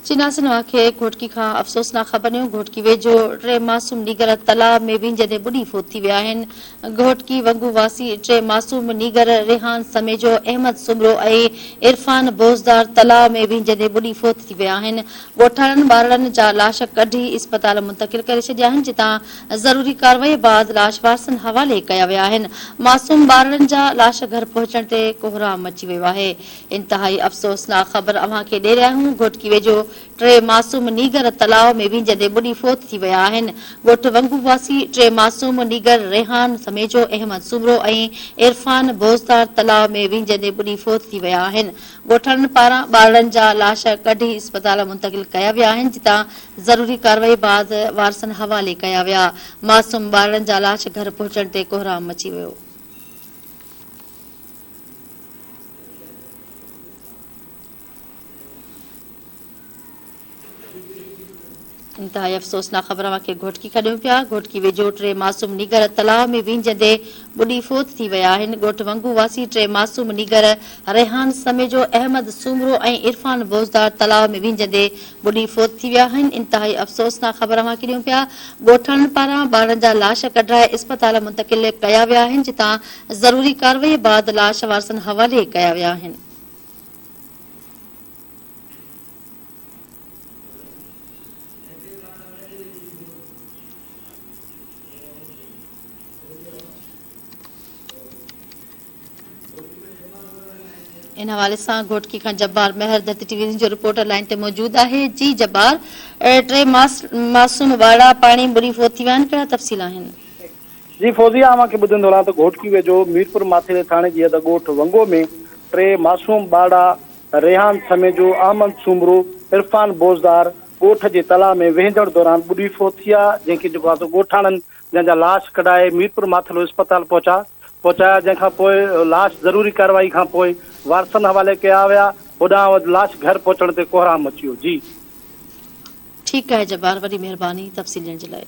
चिनासिन वाखे घोटकी खां अफ़सोसनाक ख़बरूं। घोटकी वेझो 3 मासूम नीगर तालाब में विंजदे बुॾी फोत थी विया आहिनि। घोटकी वंगू वासी 3 मासूम नीगर रेहान समेजो, अहमद सुमरो ऐं इरफान बोज़दार तालाब में विंजदे बुॾी फोत थी विया आहिनि। ॻोठाणनि ॿारनि जा लाश कढी इस्पताल मुंतक़िल करे छॾिया आहिनि, जितां ज़रूरी कार्रवाई बाद लाश वारसनि हवाले कया विया आहिनि। मासूम ॿारनि जा लाश घर पहुचण ते कोहराम मची वियो आहे। इंतहाई अफ़सोसनाक ख़बर अव्हां खे ॾेई रहिया आहियूं। घोटकी वेझो 3 मासूम नीगर तालाब में विंजदे बुॾी फोत थी विया आहिनि। ॻोठ वंगू वासी 3 मासूम नीगर रेहान समेजो, अहमद सुमरो ऐं इरफान बोज़दार तालाब में विंजदे बुॾी फोत थी विया आहिनि। ॻोठाणनि पारां ॿारनि जा लाश कढी इस्पताल मुंतक़िल कया विया आहिनि, जितां ज़रूरी कार्रवाई बाद वारसनि हवाले कया विया। मासूम ॿारनि जा लाश घर पहुचण ते कोहराम मची वियो। इंतहाई अफ़सोसनाक ख़बर खे घोटकी खां ॾियूं पिया। घोटकी वेझो 3 मासूम नीगर तालाब में विंजदे बुॾी फोत थी विया आहिनि। ॻोठ वंगू वासी 3 मासूम नीगर रेहान समेजो, अहमद सुमरो ऐं इरफान बोज़दार तालाब में विंजदे बुॾी फोत थी विया आहिनि। इंतहाई अफ़सोसनाक ख़बर खे ॾियूं पिया। ॻोठाणनि पारां ॿारनि जा लाश कढाए इस्पताल मुंतक़िल कया विया आहिनि, जितां ज़रूरी कार्रवाई बाद लाश वारसनि हवाले कया विया आहिनि। इन हवाले सां घोटकी खां जब्बार मेहर दत्त टीवी जो रिपोर्टर लाइन ते मौजूद आहे। जी जब्बार, 3 मासूम ॿार पाणी बुॾी फोत थी विया आहिनि, कहिड़ा तफ़सील आहिनि? जी फौजिया, अव्हांखे ॿुधंदो रहां त घोटकी वेझो मीरपुर माथिरे थाणे जी हद ॻोठ वंगो में 3 मासूम ॿार रेहान समेजो, अहमद सुमरो, इरफान बोज़दार ॻोठ जे तालाब में वेंदड़ दौरान बुॾी फोत थी आहे, जंहिंखे जेको आहे ॻोठाणनि जंहिंजा लाश कढाए मीरपुर माथिरो इस्पताल पहुचाया, जंहिंखां पोइ लाश ज़रूरी कार्रवाई खां पोइ वारसनि हवाले कया विया। होॾां लाश घर पहुचण ते कोहराम मची वियो। जी ठीकु आहे जब्बार, वॾी महिरबानी तफ़सील ॾियण जे लाइ।